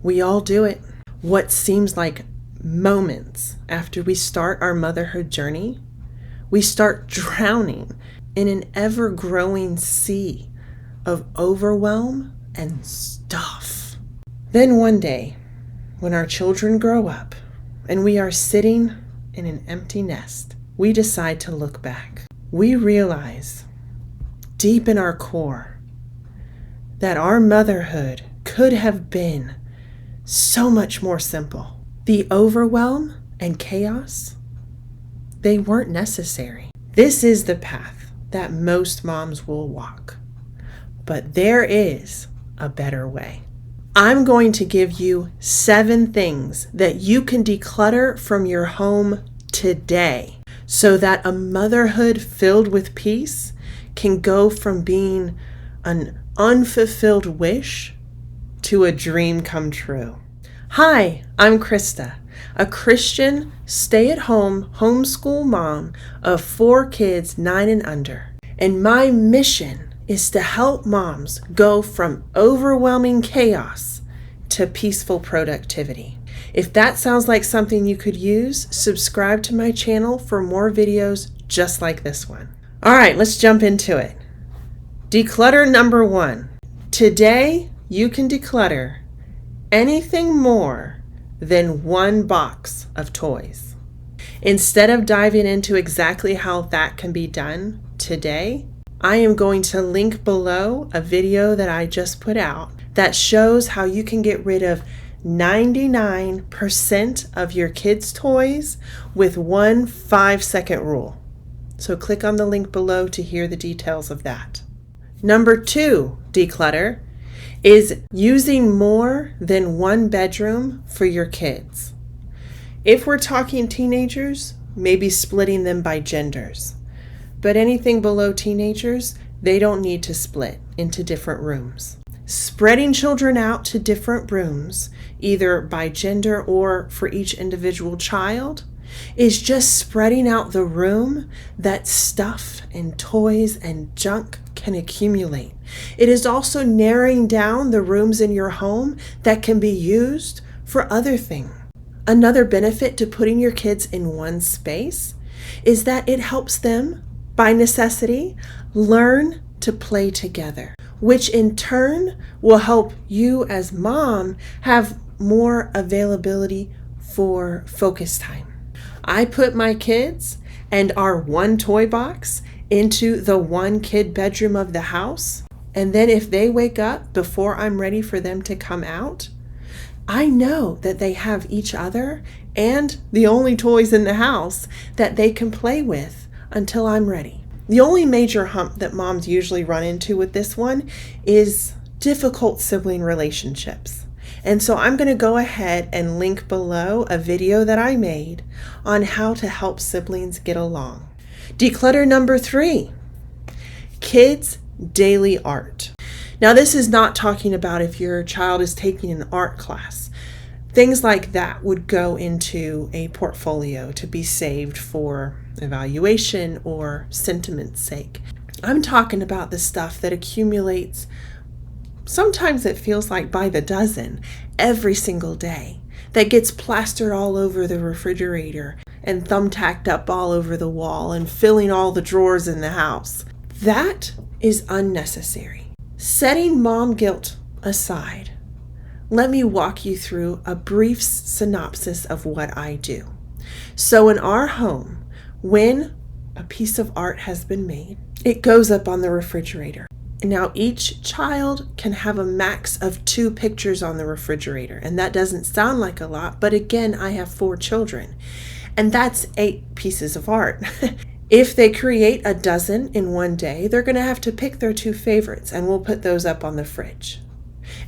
We all do it. What seems like moments after we start our motherhood journey, we start drowning in an ever-growing sea of overwhelm and stuff. Then one day, when our children grow up and we are sitting in an empty nest, we decide to look back. We realize deep in our core that our motherhood could have been so much more simple. The overwhelm and chaos, they weren't necessary. This is the path that most moms will walk, but there is a better way. I'm going to give you 7 things that you can declutter from your home today so that a motherhood filled with peace can go from being an unfulfilled wish to a dream come true. Hi, I'm Krista, a Christian stay-at-home homeschool mom of 4 kids 9 and under. And my mission is to help moms go from overwhelming chaos to peaceful productivity. If that sounds like something you could use, subscribe to my channel for more videos just like this one. All right, let's jump into it. Declutter number 1. Today, you can declutter anything more than 1 box of toys. Instead of diving into exactly how that can be done today, I am going to link below a video that I just put out that shows how you can get rid of 99% of your kids' toys with one 5-second rule. So click on the link below to hear the details of that. Number 2, declutter, is using more than 1 bedroom for your kids. If we're talking teenagers, maybe splitting them by genders. But anything below teenagers, they don't need to split into different rooms. Spreading children out to different rooms, either by gender or for each individual child, is just spreading out the room that stuff and toys and junk can accumulate. It is also narrowing down the rooms in your home that can be used for other things. Another benefit to putting your kids in one space is that it helps them, by necessity, learn to play together, which in turn will help you as mom have more availability for focus time. I put my kids and our 1 toy box into the 1 kid bedroom of the house. And then if they wake up before I'm ready for them to come out, I know that they have each other and the only toys in the house that they can play with until I'm ready. The only major hump that moms usually run into with this one is difficult sibling relationships. And so I'm going to go ahead and link below a video that I made on how to help siblings get along. Declutter number 3, kids' daily art. Now, this is not talking about if your child is taking an art class. Things like that would go into a portfolio to be saved for evaluation or sentiment's sake. I'm talking about the stuff that accumulates, sometimes it feels like by the dozen, every single day, that gets plastered all over the refrigerator and thumbtacked up all over the wall and filling all the drawers in the house. That is unnecessary. Setting mom guilt aside, let me walk you through a brief synopsis of what I do. So in our home, when a piece of art has been made, it goes up on the refrigerator. Now each child can have a max of 2 pictures on the refrigerator, and that doesn't sound like a lot, but again, I have 4 children, and that's 8 pieces of art. If they create a dozen in one day, they're going to have to pick their 2 favorites, and we'll put those up on the fridge.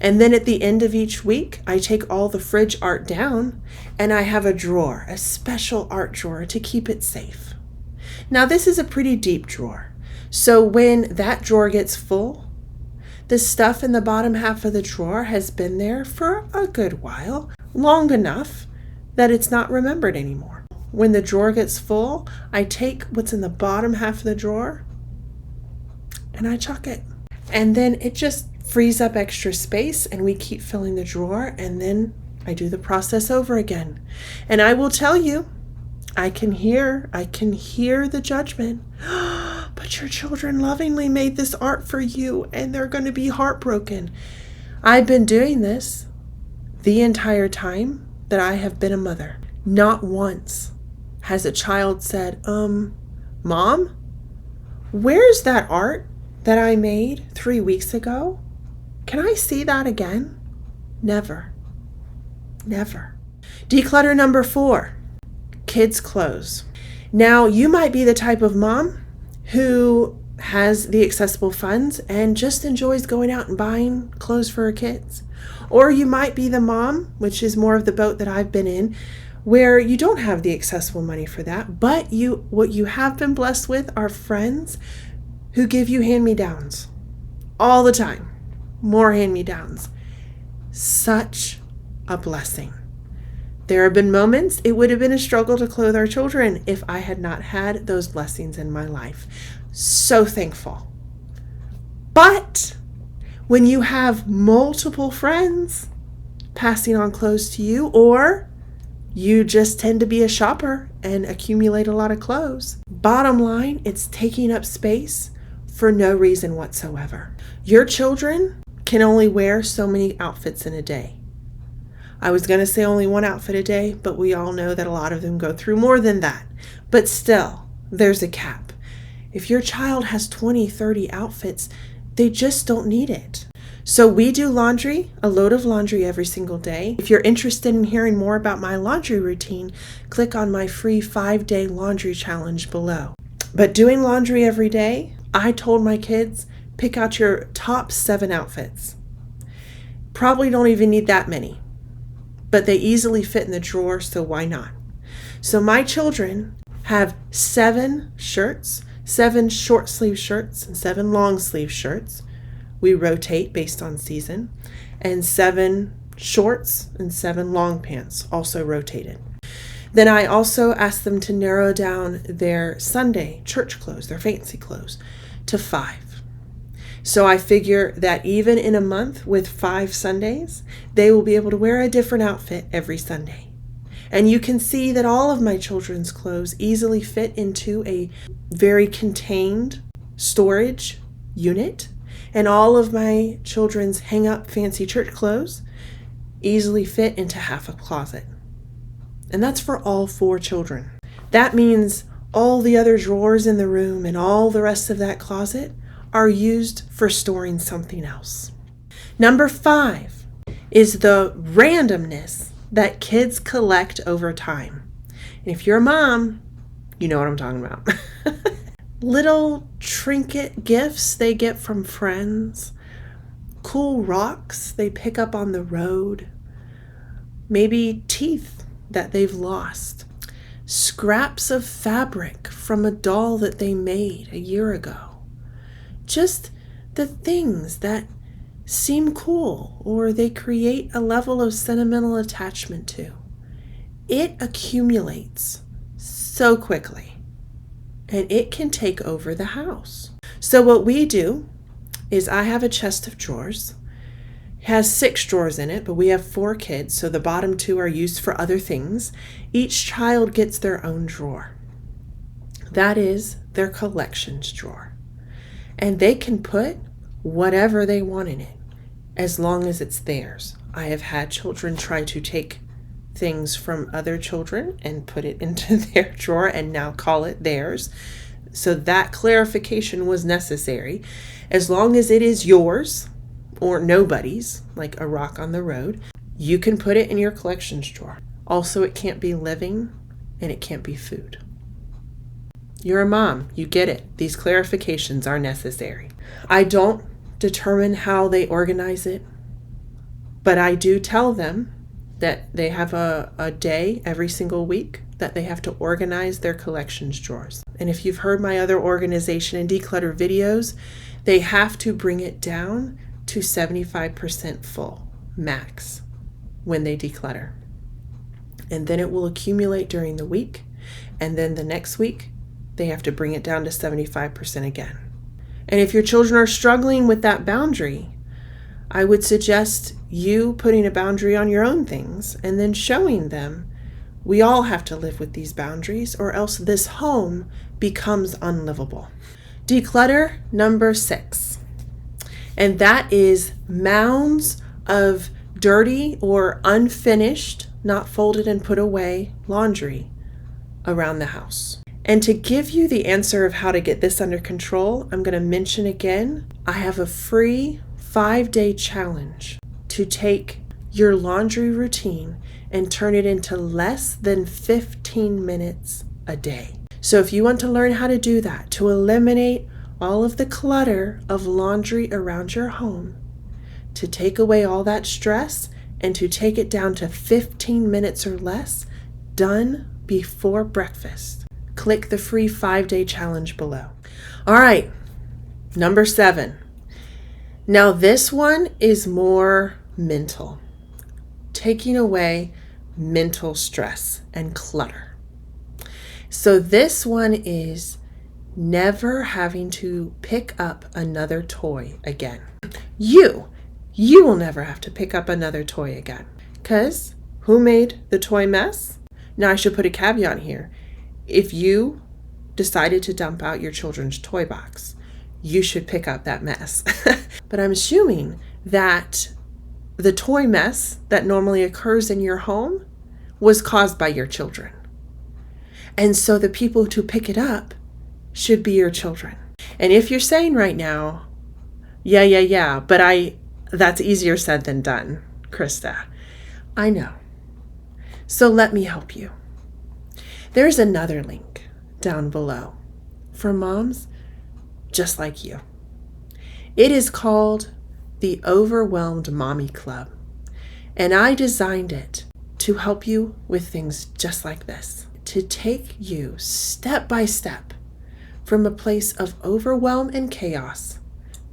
And then at the end of each week, I take all the fridge art down, and I have a drawer, a special art drawer to keep it safe. Now this is a pretty deep drawer, so when that drawer gets full, the stuff in the bottom half of the drawer has been there for a good while, long enough that it's not remembered anymore. When the drawer gets full, I take what's in the bottom half of the drawer and I chuck it. And then it just frees up extra space, and we keep filling the drawer, and then I do the process over again. And I will tell you, I can hear the judgment. But your children lovingly made this art for you, and they're going to be heartbroken. I've been doing this the entire time that I have been a mother. Not once has a child said, Mom, where's that art that I made 3 weeks ago? Can I see that again? Never. Never. Declutter number 4, kids' clothes. Now, you might be the type of mom who has the accessible funds and just enjoys going out and buying clothes for her kids. Or you might be the mom, which is more of the boat that I've been in, where you don't have the accessible money for that, but what you have been blessed with are friends who give you hand-me-downs all the time. More hand-me-downs. Such a blessing. There have been moments it would have been a struggle to clothe our children if I had not had those blessings in my life. So thankful. But when you have multiple friends passing on clothes to you, or you just tend to be a shopper and accumulate a lot of clothes, bottom line, it's taking up space for no reason whatsoever. Your children can only wear so many outfits in a day. I was going to say only one outfit a day, but we all know that a lot of them go through more than that. But still, there's a cap. If your child has 20, 30 outfits, they just don't need it. So we do laundry, a load of laundry every single day. If you're interested in hearing more about my laundry routine, click on my free 5-day laundry challenge below. But doing laundry every day, I told my kids, pick out your top 7 outfits. Probably don't even need that many, but they easily fit in the drawer, so why not? So my children have 7 shirts, 7 short sleeve shirts, and 7 long sleeve shirts. We rotate based on season, and 7 shorts and 7 long pants, also rotated. Then I also ask them to narrow down their Sunday church clothes, their fancy clothes, to 5. So I figure that even in a month with 5 Sundays, they will be able to wear a different outfit every Sunday. And you can see that all of my children's clothes easily fit into a very contained storage unit. And all of my children's hang-up fancy church clothes easily fit into half a closet. And that's for all 4 children. That means all the other drawers in the room and all the rest of that closet are used for storing something else. Number 5 is the randomness that kids collect over time. And if you're a mom, you know what I'm talking about. Little trinket gifts they get from friends, cool rocks they pick up on the road, maybe teeth that they've lost, scraps of fabric from a doll that they made a year ago. Just the things that seem cool or they create a level of sentimental attachment to. It accumulates so quickly. And it can take over the house. So what we do is I have a chest of drawers. It has 6 drawers in it, but we have 4 kids, so the bottom 2 are used for other things. Each child gets their own drawer. That is their collections drawer. And they can put whatever they want in it, as long as it's theirs. I have had children try to take things from other children and put it into their drawer and now call it theirs. So that clarification was necessary. As long as it is yours or nobody's, like a rock on the road, you can put it in your collections drawer. Also, it can't be living and it can't be food. You're a mom, you get it. These clarifications are necessary. I don't determine how they organize it, but I do tell them that they have a day every single week that they have to organize their collections drawers. And if you've heard my other organization and declutter videos, they have to bring it down to 75% full, max, when they declutter. And then it will accumulate during the week. And then the next week, they have to bring it down to 75% again. And if your children are struggling with that boundary, I would suggest you putting a boundary on your own things and then showing them we all have to live with these boundaries or else this home becomes unlivable. Declutter number 6. And that is mounds of dirty or unfinished, not folded and put away laundry around the house. And to give you the answer of how to get this under control, I'm going to mention again, I have a free 5-day challenge to take your laundry routine and turn it into less than 15 minutes a day. So if you want to learn how to do that, to eliminate all of the clutter of laundry around your home, to take away all that stress and to take it down to 15 minutes or less, done before breakfast, click the free 5-day challenge below. All right, number 7. Now this one is more mental, taking away mental stress and clutter. So this one is never having to pick up another toy again. You will never have to pick up another toy again. Because who made the toy mess? Now I should put a caveat here. If you decided to dump out your children's toy box, you should pick up that mess. But I'm assuming that the toy mess that normally occurs in your home was caused by your children. And so the people to pick it up should be your children. And if you're saying right now, yeah, but that's easier said than done, Krista. I know. So let me help you. There's another link down below for moms just like you. It is called the Overwhelmed Mommy Club. And I designed it to help you with things just like this, to take you step by step from a place of overwhelm and chaos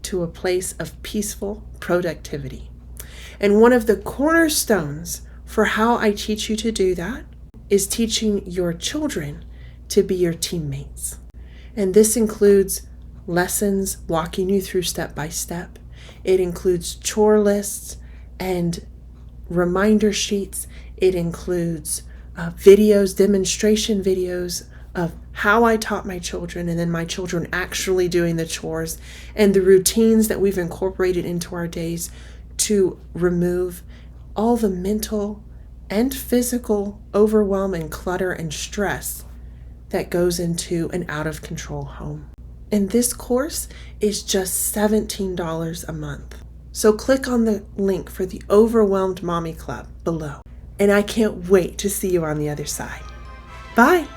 to a place of peaceful productivity. And one of the cornerstones for how I teach you to do that is teaching your children to be your teammates. And this includes lessons walking you through step by step. It includes chore lists and reminder sheets. It includes videos, demonstration videos of how I taught my children and then my children actually doing the chores and the routines that we've incorporated into our days to remove all the mental and physical overwhelm and clutter and stress that goes into an out of control home. And this course is just $17 a month. So click on the link for the Overwhelmed Mommy Club below. And I can't wait to see you on the other side. Bye.